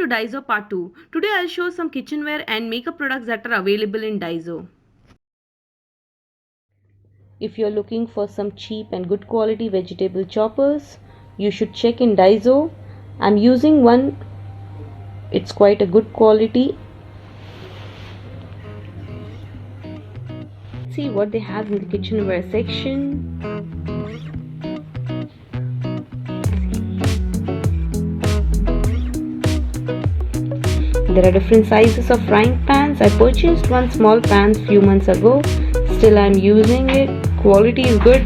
Daiso Part 2. Today I'll show some kitchenware and makeup products that are available in Daiso. If you're looking for some cheap and good quality vegetable choppers, you should check in Daiso. I'm using one. It's quite a good quality. See what they have in the kitchenware section. There are different sizes of frying pans. I purchased one small pan few months ago. Still I'm using it. Quality is good.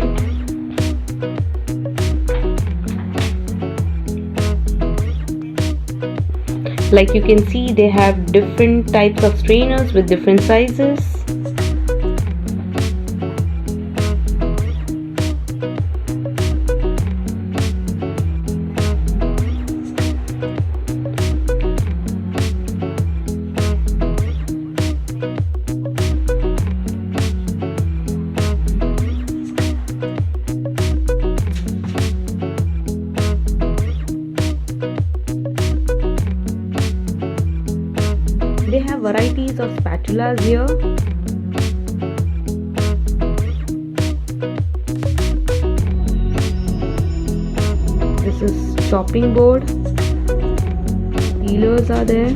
Like you can see, they have different types of strainers with different sizes. They have varieties of spatulas here. This is chopping board. Peelers are there.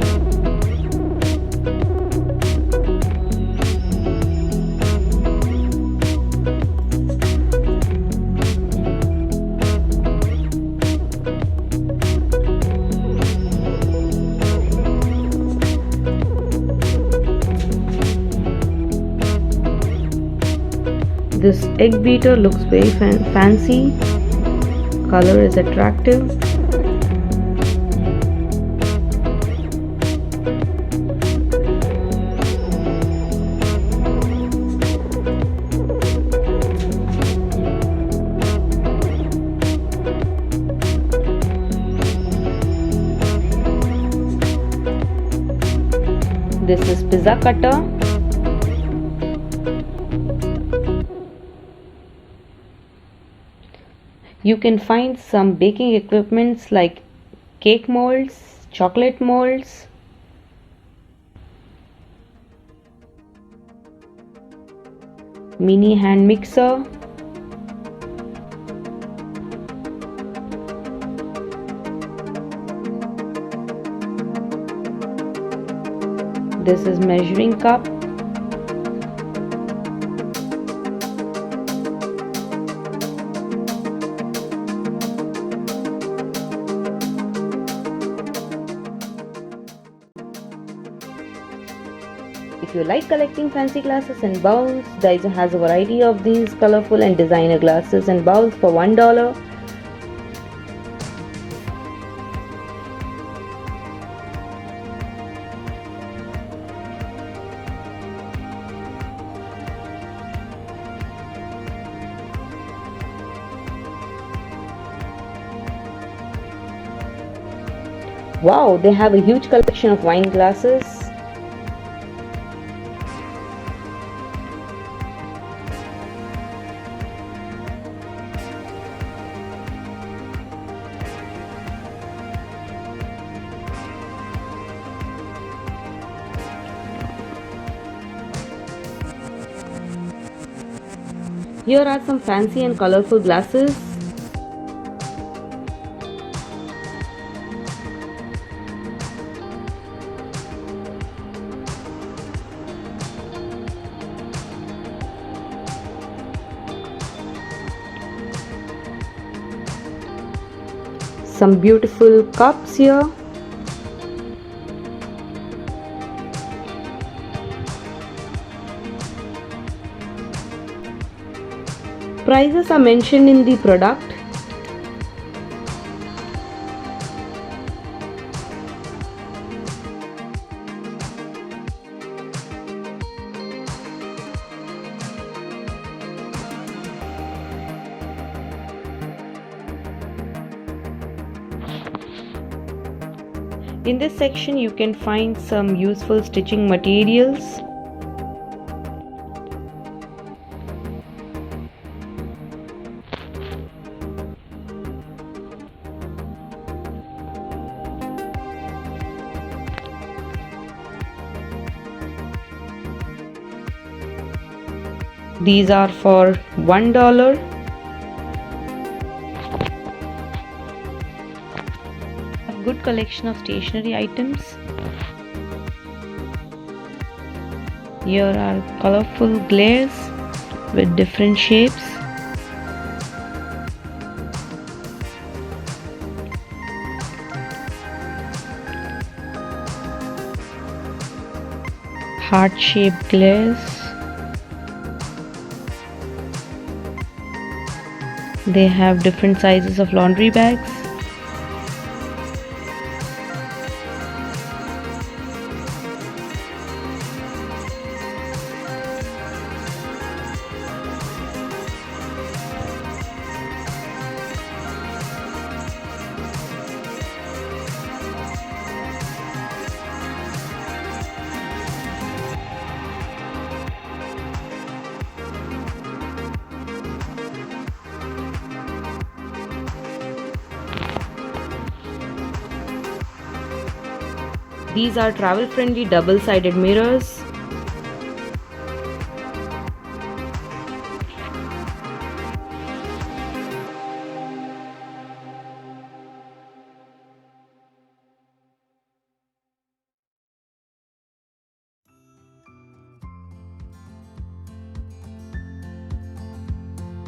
This Eggbeater looks very fancy. Color is attractive. This is pizza cutter. You can find some baking equipments like cake molds, chocolate molds. Mini hand mixer. This is measuring cup. If you like collecting fancy glasses and bowls, Daiso has a variety of these colorful and designer glasses and bowls for $1. Wow, they have a huge collection of wine glasses. Here are some fancy and colorful glasses. Some beautiful cups here. Prices are mentioned in the product. In this section you can find some useful stitching materials. These are for $1. A good collection of stationery items. Here are colorful glares with different shapes. Heart-shaped glares. They have different sizes of laundry bags. These are travel-friendly double-sided mirrors.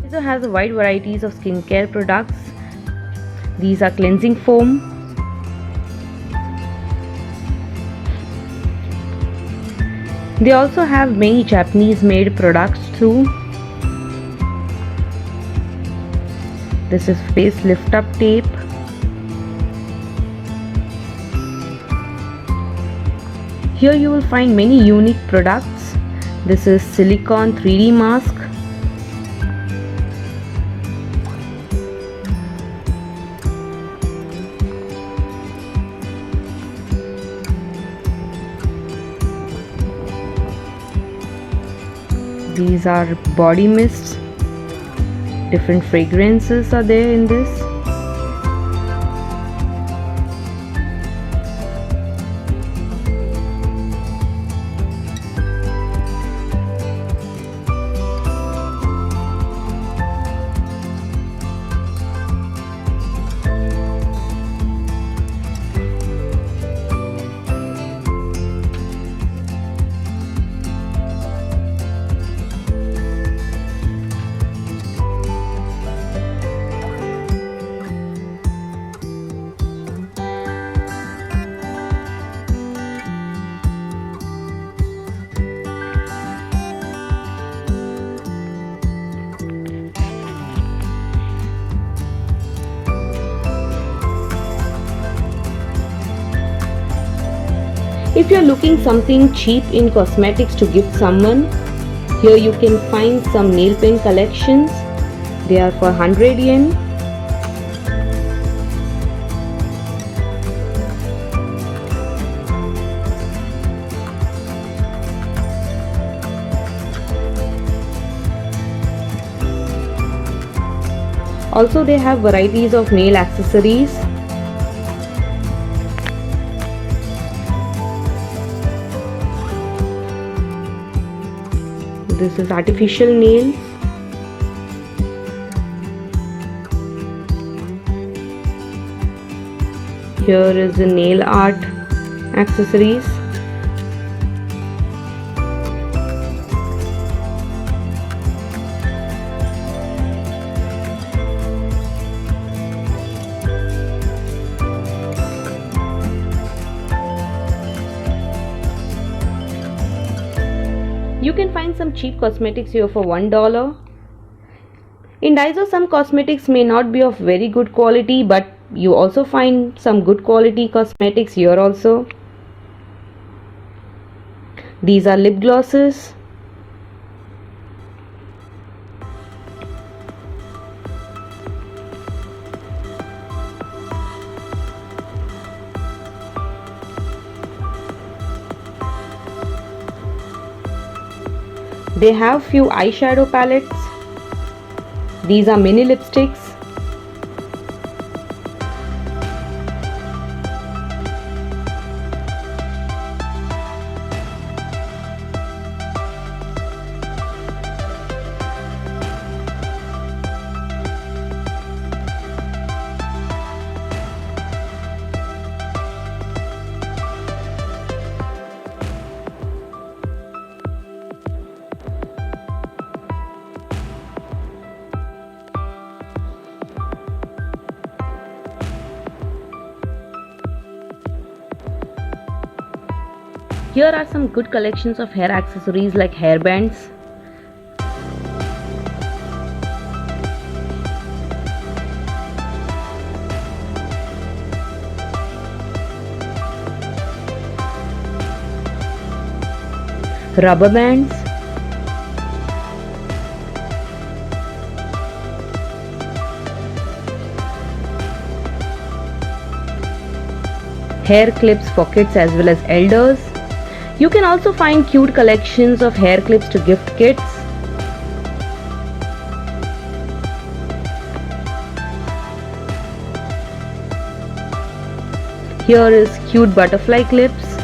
Daiso has a wide varieties of skincare products. These are cleansing foam. They also have many Japanese made products too. This is face lift up tape. Here you will find many unique products. This is silicone 3D mask. These are body mists. Different fragrances are there in this. If you are looking something cheap in cosmetics to gift someone, here you can find some nail paint collections. They are for 100 yen. Also, they have varieties of nail accessories. This is artificial nails. Here is the nail art accessories. You can find some cheap cosmetics here for $1. In Daiso, some cosmetics may not be of very good quality, but you also find some good quality cosmetics here also. These are lip glosses. They have few eyeshadow palettes. These are mini lipsticks. Here are some good collections of hair accessories like hairbands, rubber bands, hair clips for kids as well as elders. You can also find cute collections of hair clips to gift kids. Here is cute butterfly clips.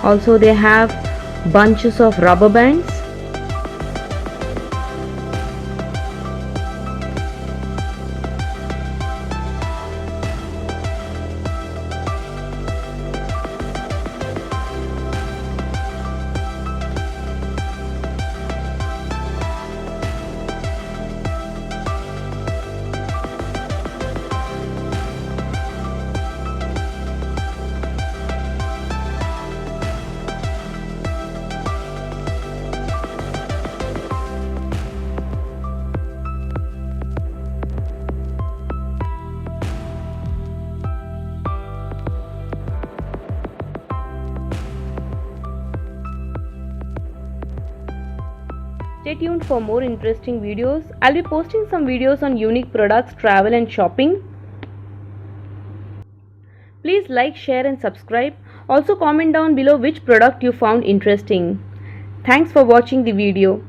Also they have bunches of rubber bands. Stay tuned for more interesting videos. I'll be posting some videos on unique products, travel and shopping. Please like, share and subscribe. Also comment down below which product you found interesting. Thanks for watching the video.